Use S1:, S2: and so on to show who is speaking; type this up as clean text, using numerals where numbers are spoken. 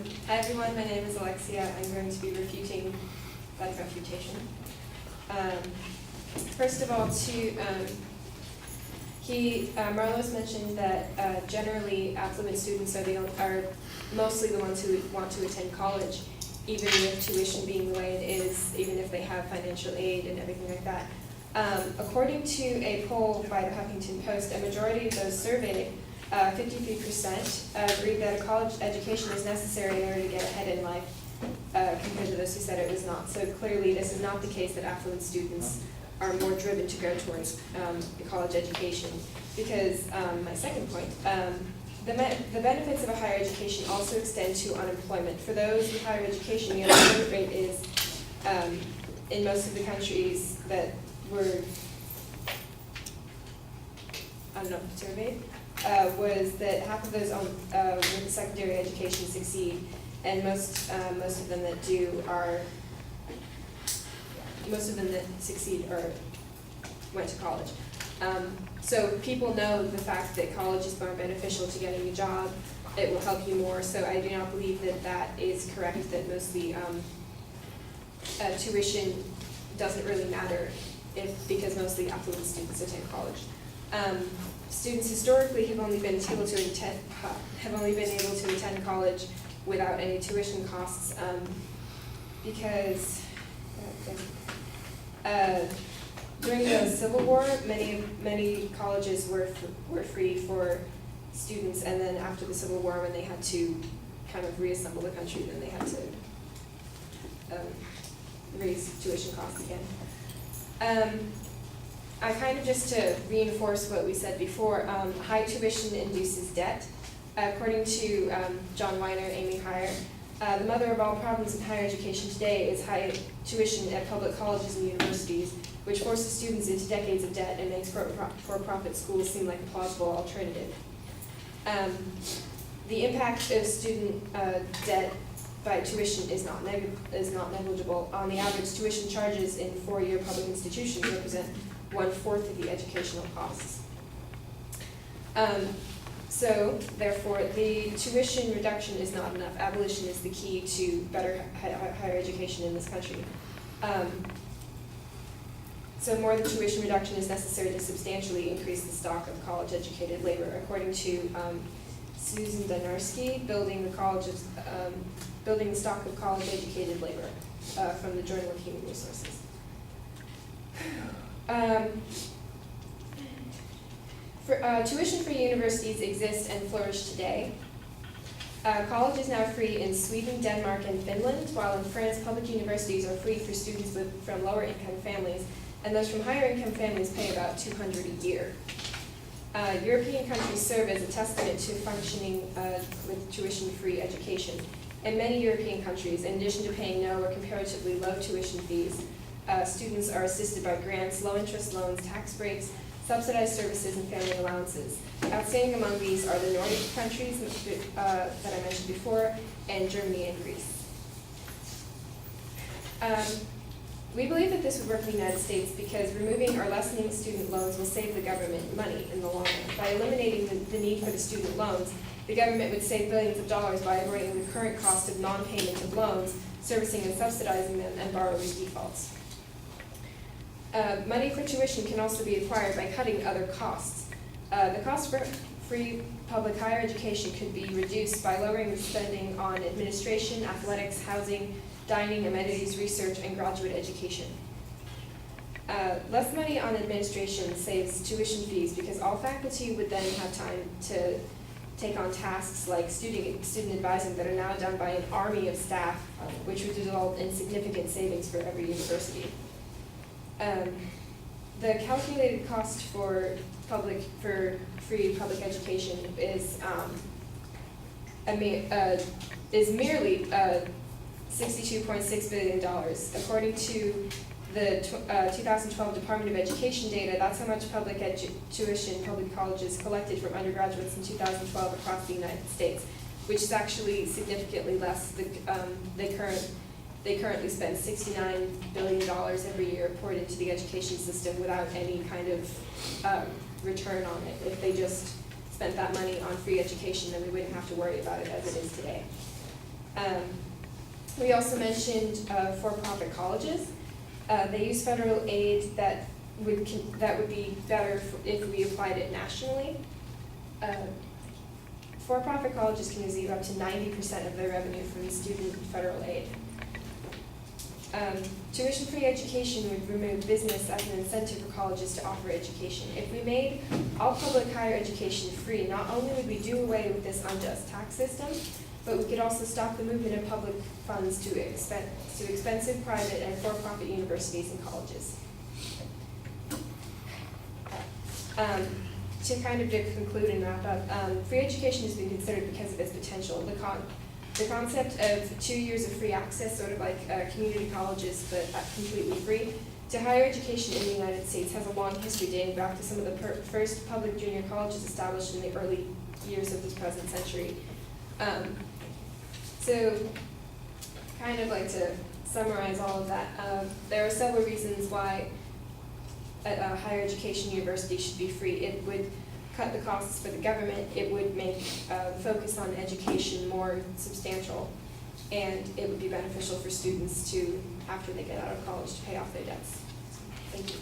S1: Hi everyone, my name is Alexia. I'm going to be refuting that refutation. First of all, Marlos mentioned that generally affluent students are mostly the ones who want to attend college, even with tuition being the way it is, even if they have financial aid and everything like that. According to a poll by the Huffington Post, a majority of those surveyed, 53%, agreed that a college education is necessary in order to get ahead in life, compared to those who said it was not. So clearly, this is not the case that affluent students are more driven to go towards the college education. Because, my second point, the benefits of a higher education also extend to unemployment. For those with higher education, the unemployment rate is, in most of the countries that were, surveyed, was that half of those with a secondary education succeed, and most of them that do are, most of them that succeed went to college. So people know the fact that college is more beneficial to getting a job. It will help you more. So I do not believe that that is correct, that mostly tuition doesn't really matter because mostly affluent students attend college. Students historically have only been able to attend college without any tuition costs because during the Civil War, many colleges were free for students, and then after the Civil War, when they had to kind of reassemble the country, then they had to raise tuition costs again. I kind of, just to reinforce what we said before, high tuition induces debt. According to John Weiner, Amy Heyer, the mother of all problems in higher education today is high tuition at public colleges and universities, which forces students into decades of debt and makes for-profit schools seem like a plausible alternative. The impact of student debt by tuition is not negligible. On the average, tuition charges in four-year public institutions represent 1/4 of the educational costs. So, therefore, the tuition reduction is not enough. Abolition is the key to better higher education in this country. So more than tuition reduction is necessary to substantially increase the stock of college-educated labor. According to Susan Donarski, building the stock of college-educated labor from the Journal of Human Resources. Tuition-free universities exist and flourish today. College is now free in Sweden, Denmark, and Finland, while in France, public universities are free for students from lower-income families, and those from higher-income families pay about $200 a year. European countries serve as a testament to functioning with tuition-free education. In many European countries, in addition to paying no or comparatively low tuition fees, students are assisted by grants, low-interest loans, tax breaks, subsidized services, and family allowances. Outstanding among these are the Nordic countries that I mentioned before, and Germany and Greece. We believe that this would work in the United States because removing or lessening student loans will save the government money in the long run. By eliminating the need for the student loans, the government would save billions of dollars by avoiding the current cost of non-payment of loans, servicing and subsidizing them, and borrowers' defaults. Money for tuition can also be acquired by cutting other costs. The cost for free public higher education could be reduced by lowering the spending on administration, athletics, housing, dining, amenities, research, and graduate education. Less money on administration saves tuition fees because all faculty would then have time to take on tasks like student advising that are now done by an army of staff, which would result in significant savings for every university. The calculated cost for free public education is merely $62.6 billion. According to the 2012 Department of Education data, that's how much public tuition public colleges collected from undergraduates in 2012 across the United States, which is actually significantly less. They currently spend $69 billion every year poured into the education system without any kind of return on it. If they just spent that money on free education, then we wouldn't have to worry about it as it is today. We also mentioned for-profit colleges. They use federal aid that would be better if we applied it nationally. For-profit colleges can receive up to 90% of their revenue from student federal aid. Tuition-free education would remove business as an incentive for colleges to offer education. If we made all public higher education free, not only would we do away with this unjust tax system, but we could also stop the movement of public funds to expensive private and for-profit universities and colleges. To kind of conclude and wrap up, free education has been considered because of its potential. The concept of 2 years of free access, sort of like community colleges, but completely free, to higher education in the United States has a long history dating back to some of the first public junior colleges established in the early years of this present century. So, kind of like to summarize all of that, there are several reasons why a higher education university should be free. It would cut the costs for the government, it would make the focus on education more substantial, and it would be beneficial for students to, after they get out of college, to pay off their debts. Thank you.